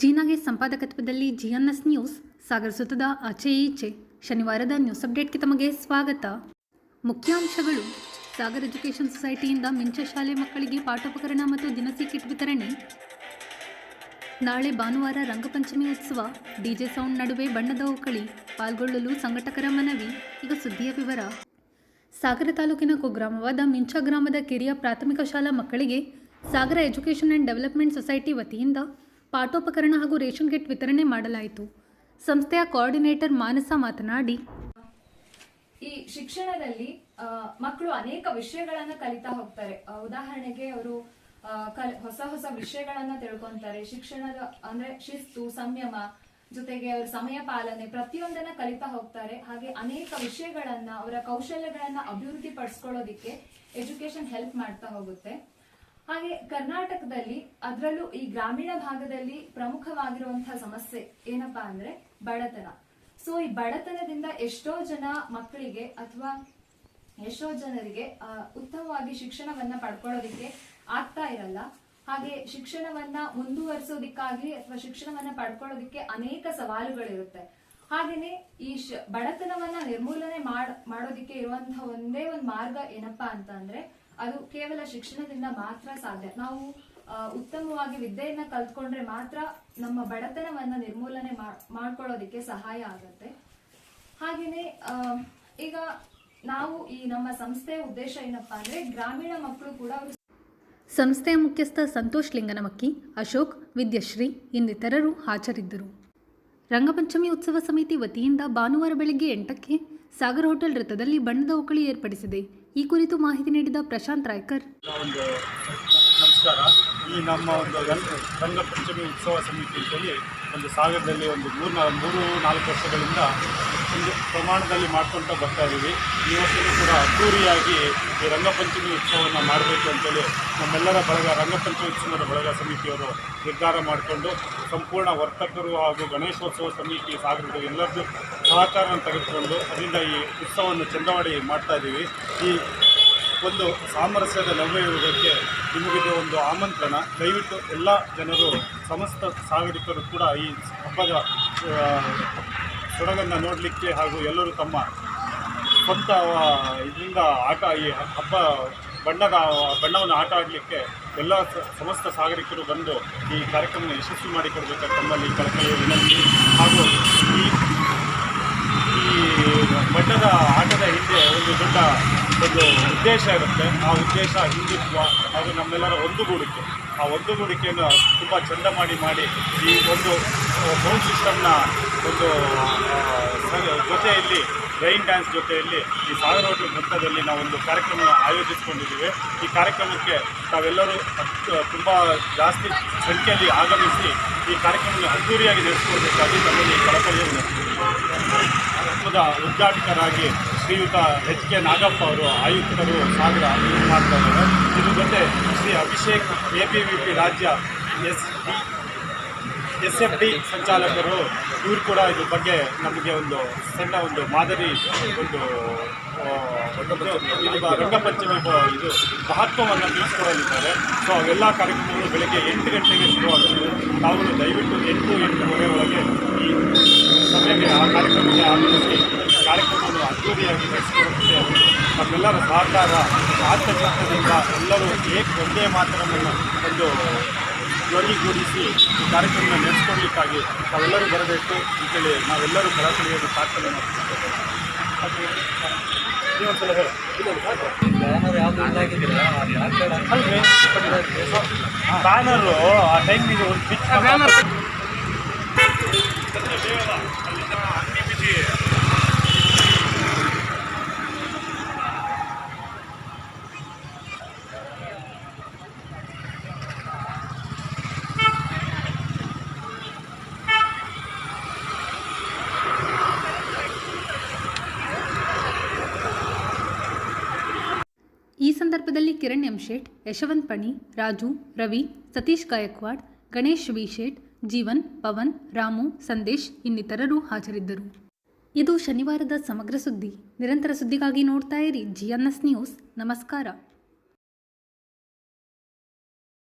ಜೀನಾಗೆ ಸಂಪಾದಕತ್ವದಲ್ಲಿ ಜಿಎನ್ಎಸ್ news ಸಾಗರ ಸುತ್ತದ ಆಚೆ ಈಚೆ ಶನಿವಾರದ news ಅಪ್ಡೇಟ್ಗೆ ತಮಗೆ ಸ್ವಾಗತ. ಮುಖ್ಯಾಂಶಗಳು: ಸಾಗರ್ ಎಜುಕೇಷನ್ ಸೊಸೈಟಿಯಿಂದ ಮಿಂಚ ಶಾಲೆ ಮಕ್ಕಳಿಗೆ ಪಾಠೋಪಕರಣ ಮತ್ತು ದಿನಸಿ ಕಿಟ್ ವಿತರಣೆ. ನಾಳೆ ಭಾನುವಾರ ರಂಗಪಂಚಮಿ ಉತ್ಸವ, ಡಿಜೆ ಸೌಂಡ್ ನಡುವೆ ಬಣ್ಣದ ಓಕಳಿ, ಪಾಲ್ಗೊಳ್ಳಲು ಸಂಘಟಕರ ಮನವಿ. ಈಗ ಸುದ್ದಿಯ ವಿವರ. ಸಾಗರ ತಾಲೂಕಿನ ಕುಗ್ರಾಮವಾದ ಮಿಂಚ ಗ್ರಾಮದ ಕಿರಿಯ ಪ್ರಾಥಮಿಕ ಶಾಲಾ ಮಕ್ಕಳಿಗೆ ಸಾಗರ ಎಜುಕೇಷನ್ ಆ್ಯಂಡ್ ಡೆವಲಪ್ಮೆಂಟ್ ಸೊಸೈಟಿ ವತಿಯಿಂದ ಪಾಠೋಪಕರಣ ಹಾಗೂ ರೇಷನ್ ಕಿಟ್ ವಿತರಣೆ ಮಾಡಲಾಯಿತು. ಸಂಸ್ಥೆಯ ಕೋಆರ್ಡಿನೇಟರ್ ಮಾನಸ ಮಾತನಾಡಿ, ಈ ಶಿಕ್ಷಣದಲ್ಲಿ ಮಕ್ಕಳು ಅನೇಕ ವಿಷಯಗಳನ್ನ ಕಲಿತಾ ಹೋಗ್ತಾರೆ. ಉದಾಹರಣೆಗೆ ಅವರು ಹೊಸ ಹೊಸ ವಿಷಯಗಳನ್ನ ತಿಳ್ಕೊಂತಾರೆ. ಶಿಕ್ಷಣದ ಅಂದ್ರೆ ಶಿಸ್ತು, ಸಂಯಮ, ಜೊತೆಗೆ ಅವ್ರ ಸಮಯ ಪಾಲನೆ ಪ್ರತಿಯೊಂದನ್ನ ಕಲಿತಾ ಹೋಗ್ತಾರೆ. ಹಾಗೆ ಅನೇಕ ವಿಷಯಗಳನ್ನ, ಅವರ ಕೌಶಲ್ಯಗಳನ್ನ ಅಭಿವೃದ್ಧಿ ಪಡಿಸ್ಕೊಳ್ಳೋದಿಕ್ಕೆ ಎಜುಕೇಶನ್ ಹೆಲ್ಪ್ ಮಾಡ್ತಾ ಹೋಗುತ್ತೆ. ಹಾಗೆ ಕರ್ನಾಟಕದಲ್ಲಿ, ಅದರಲ್ಲೂ ಈ ಗ್ರಾಮೀಣ ಭಾಗದಲ್ಲಿ ಪ್ರಮುಖವಾಗಿರುವಂತಹ ಸಮಸ್ಯೆ ಏನಪ್ಪಾ ಅಂದ್ರೆ ಬಡತನ. ಸೊ ಈ ಬಡತನದಿಂದ ಎಷ್ಟೋ ಜನ ಮಕ್ಕಳಿಗೆ ಅಥವಾ ಎಷ್ಟೋ ಜನರಿಗೆ ಉತ್ತಮವಾಗಿ ಶಿಕ್ಷಣವನ್ನ ಪಡ್ಕೊಳ್ಳೋದಿಕ್ಕೆ ಆಗ್ತಾ ಇರಲ್ಲ. ಹಾಗೆ ಶಿಕ್ಷಣವನ್ನ ಮುಂದುವರಿಸೋದಿಕ್ಕಾಗ್ಲಿ ಅಥವಾ ಶಿಕ್ಷಣವನ್ನ ಪಡ್ಕೊಳ್ಳೋದಿಕ್ಕೆ ಅನೇಕ ಸವಾಲುಗಳಿರುತ್ತೆ. ಹಾಗೇನೆ ಈ ಬಡತನವನ್ನ ನಿರ್ಮೂಲನೆ ಮಾಡೋದಿಕ್ಕೆ ಇರುವಂತಹ ಒಂದೇ ಒಂದು ಮಾರ್ಗ ಏನಪ್ಪಾ ಅಂತ ಅಂದ್ರೆ ಅದು ಕೇವಲ ಶಿಕ್ಷಣದಿಂದ ಮಾತ್ರ ಸಾಧ್ಯ. ನಾವು ಉತ್ತಮವಾಗಿ ವಿದ್ಯೆಯನ್ನ ಕಲ್ತ್ಕೊಂಡ್ರೆ ಮಾತ್ರ ನಮ್ಮ ಬಡತನವನ್ನ ನಿರ್ಮೂಲನೆ ಮಾಡ್ಕೊಳ್ಳೋದಿಕ್ಕೆ ಸಹಾಯ ಆಗತ್ತೆ. ಹಾಗೇನೆ ಈಗ ನಾವು ಈ ನಮ್ಮ ಸಂಸ್ಥೆಯ ಉದ್ದೇಶ ಏನಪ್ಪಾ ಅಂದ್ರೆ ಗ್ರಾಮೀಣ ಮಕ್ಕಳು ಕೂಡ ಸಂಸ್ಥೆಯ ಮುಖ್ಯಸ್ಥ ಸಂತೋಷ್ ಲಿಂಗನಮಕ್ಕಿ, ಅಶೋಕ್, ವಿದ್ಯಶ್ರೀ ಇನ್ನಿತರರು ಹಾಜರಿದ್ದರು. ರಂಗಪಂಚಮಿ ಉತ್ಸವ ಸಮಿತಿ ವತಿಯಿಂದ ಭಾನುವಾರ ಬೆಳಗ್ಗೆ 8ಕ್ಕೆ ಸಾಗರ್ ಹೋಟೆಲ್ ವೃತ್ತದಲ್ಲಿ ಬಣ್ಣದ ಓಕಳಿ ಏರ್ಪಡಿಸಿದೆ. ಈ ಕುರಿತು ಮಾಹಿತಿ ನೀಡಿದ ಪ್ರಶಾಂತ್ ರಾಯ್ಕರ್, ನಮಸ್ಕಾರ. ಈ ನಮ್ಮ ಒಂದು ರಂಗಪಂಚಮಿ ಉತ್ಸವ ಸಮಿತಿಯಲ್ಲಿ ಒಂದು ಸಾಗರದಲ್ಲಿ ಒಂದು 3-4 ವರ್ಷಗಳಿಂದ ಒಂದು ಪ್ರಮಾಣದಲ್ಲಿ ಮಾಡ್ಕೊಳ್ತಾ ಬರ್ತಾ ಇದ್ದೀವಿ. ಈ ವರ್ಷವೂ ಕೂಡ ಅದ್ದೂರಿಯಾಗಿ ಈ ರಂಗಪಂಚಮಿ ಉತ್ಸವವನ್ನು ಮಾಡಬೇಕು ಅಂತೇಳಿ ನಮ್ಮೆಲ್ಲರ ಬಳಗ, ರಂಗಪಂಚಮಿ ಉತ್ಸವದ ಬಳಗ ಸಮಿತಿಯವರು ನಿರ್ಧಾರ ಮಾಡಿಕೊಂಡು ಸಂಪೂರ್ಣ ವರ್ತಕರು ಹಾಗೂ ಗಣೇಶೋತ್ಸವ ಸಮಿತಿ ಸಾಗರದ ಎಲ್ಲರದ್ದು ಸಹಕಾರವನ್ನು ತೆಗೆದುಕೊಂಡು ಅದರಿಂದ ಈ ಉತ್ಸವವನ್ನು ಚಂದವಾಡಿ ಮಾಡ್ತಾ ಇದ್ದೀವಿ. ಈ ಒಂದು ಸಾಮರಸ್ಯದ ನವ್ಯಯುಗಕ್ಕೆ ನಿಮಗಿದೆ ಒಂದು ಆಮಂತ್ರಣ. ದಯವಿಟ್ಟು ಎಲ್ಲ ಜನರು, ಸಮಸ್ತ ಸಾಗರಿಕರು ಕೂಡ ಈ ಹಬ್ಬದ ಸೊಡಗನ್ನು ನೋಡಲಿಕ್ಕೆ ಹಾಗೂ ಎಲ್ಲರೂ ತಮ್ಮ ಸ್ವಂತ ಇದರಿಂದ ಈ ಹಬ್ಬ ಬಣ್ಣವನ್ನು ಆಟ ಆಡಲಿಕ್ಕೆ ಎಲ್ಲ ಸಮಸ್ತ ಸಾಗರಿಕರು ಬಂದು ಈ ಕಾರ್ಯಕ್ರಮವನ್ನು ಯಶಸ್ವಿ ಮಾಡಿಕೊಡ್ಬೇಕಾದ ತಮ್ಮಲ್ಲಿ ಕಳಕಳಿಯ ವಿನಂತಿ. ಹಾಗೂ ಈ ಬಣ್ಣದ ಆಟದ ಹಿಂದೆ ಒಂದು ದೊಡ್ಡ ಉದ್ದೇಶ ಇರುತ್ತೆ. ಆ ಉದ್ದೇಶ ಹಿಂದುತ್ವ ಹಾಗೂ ನಮ್ಮೆಲ್ಲರ ಒಂದುಗೂಡಿಕೆ. ಆ ಒಂದುಗೂಡಿಕೆಯನ್ನು ತುಂಬ ಚೆಂದ ಮಾಡಿ ಈ ಒಂದು ಸೌಂಡ್ ಸಿಸ್ಟಮ್ನ ಒಂದು ಜೊತೆಯಲ್ಲಿ, ರೈನ್ ಡ್ಯಾನ್ಸ್ ಜೊತೆಯಲ್ಲಿ ಈ ಸಾಗರ ಹೋಟೆಲ್ ವೃತ್ತದಲ್ಲಿ ನಾವು ಒಂದು ಕಾರ್ಯಕ್ರಮ ಆಯೋಜಿಸಿಕೊಂಡಿದ್ದೀವಿ. ಈ ಕಾರ್ಯಕ್ರಮಕ್ಕೆ ತಾವೆಲ್ಲರೂ ತುಂಬ ಜಾಸ್ತಿ ಸಂಖ್ಯೆಯಲ್ಲಿ ಆಗಮಿಸಿ ಈ ಕಾರ್ಯಕ್ರಮವನ್ನು ಅದ್ದೂರಿಯಾಗಿ ನಡೆಸಿಕೊಳ್ಬೇಕಾಗಿ ತಮ್ಮಲ್ಲಿ ಕಳಕಳಿಯ ಹಬ್ಬದ ಉದ್ಘಾಟಕರಾಗಿ ಶ್ರೀಯುತ ಎಚ್ ಕೆ ನಾಗಪ್ಪ ಅವರು, ಆಯುಕ್ತರು ಸಾಗರ ಮಾಡ್ತಾ ಇದ್ದಾರೆ. ಇದ್ರ ಜೊತೆ ಶ್ರೀ ಅಭಿಷೇಕ್ APVP ರಾಜ್ಯ SFD ಸಂಚಾಲಕರು, ಇವರು ಕೂಡ ಇದ್ರ ಬಗ್ಗೆ ನಮಗೆ ಒಂದು ಸಣ್ಣ ಒಂದು ಮಾದರಿ ಒಂದು ರಂಗಪಂಚಮಿ ಇದು ಮಹತ್ವವನ್ನು ತಿಳಿಸ್ಕೊಡಲಿದ್ದಾರೆ. ಸೊ ಅವೆಲ್ಲ ಕಾರ್ಯಕ್ರಮಗಳು ಬೆಳಗ್ಗೆ 8 ಗಂಟೆಗೆ ಶುರುವಾಗುತ್ತದೆ. ತಾವು ದಯವಿಟ್ಟು 8-8:30 ಒಳಗೆ ಈ ಸಮಯಕ್ಕೆ ಆ ಕಾರ್ಯಕ್ರಮಕ್ಕೆ ಆಗಮಿಸಿ ಕಾರ್ಯಕ್ರಮವನ್ನು ಅದ್ದೂರಿಯಾಗಿ ನಡೆಸಿಕೊಡುತ್ತೆ. ನಮ್ಮೆಲ್ಲರ ಸಹಕಾರ, ಆತ್ಮಶಕ್ತಿಯಿಂದ ಎಲ್ಲರೂ ಒಂದೇ ಮಾತರವನ್ನು ಒಂದು ಧ್ವನಿಗೂಡಿಸಿ ಈ ಕಾರ್ಯಕ್ರಮ ನಡೆಸಿಕೊಡ್ಲಿಕ್ಕಾಗಿ ತಾವೆಲ್ಲರೂ ಬರಬೇಕು ಅಂತೇಳಿ ನಾವೆಲ್ಲರೂ ಕಳಕಳಿಯನ್ನು ಪ್ರಾರ್ಥನೆ ಮಾಡ್ತಿದ್ದೇವೆ. ಬ್ಯಾನರು ಆ ಟೈಮಿಗೆ ಒಂದು ಪಿಚ್ ಈ ಸಂದರ್ಭದಲ್ಲಿ ಕಿರಣ್ ಎಂ ಶೇಟ್, ಯಶವಂತ್ ಪಣಿ, ರಾಜು, ರವಿ, ಸತೀಶ್ ಗಾಯಕ್ವಾಡ್, ಗಣೇಶ್ ವಿ ಶೇಟ್, ಜೀವನ್, ಪವನ್, ರಾಮು, ಸಂದೇಶ್ ಇನ್ನಿತರರು ಹಾಜರಿದ್ದರು. ಇದು ಶನಿವಾರದ ಸಮಗ್ರ ಸುದ್ದಿ. ನಿರಂತರ ಸುದ್ದಿಗಾಗಿ ನೋಡ್ತಾ ಇರಿ GNS ನ್ಯೂಸ್. ನಮಸ್ಕಾರ.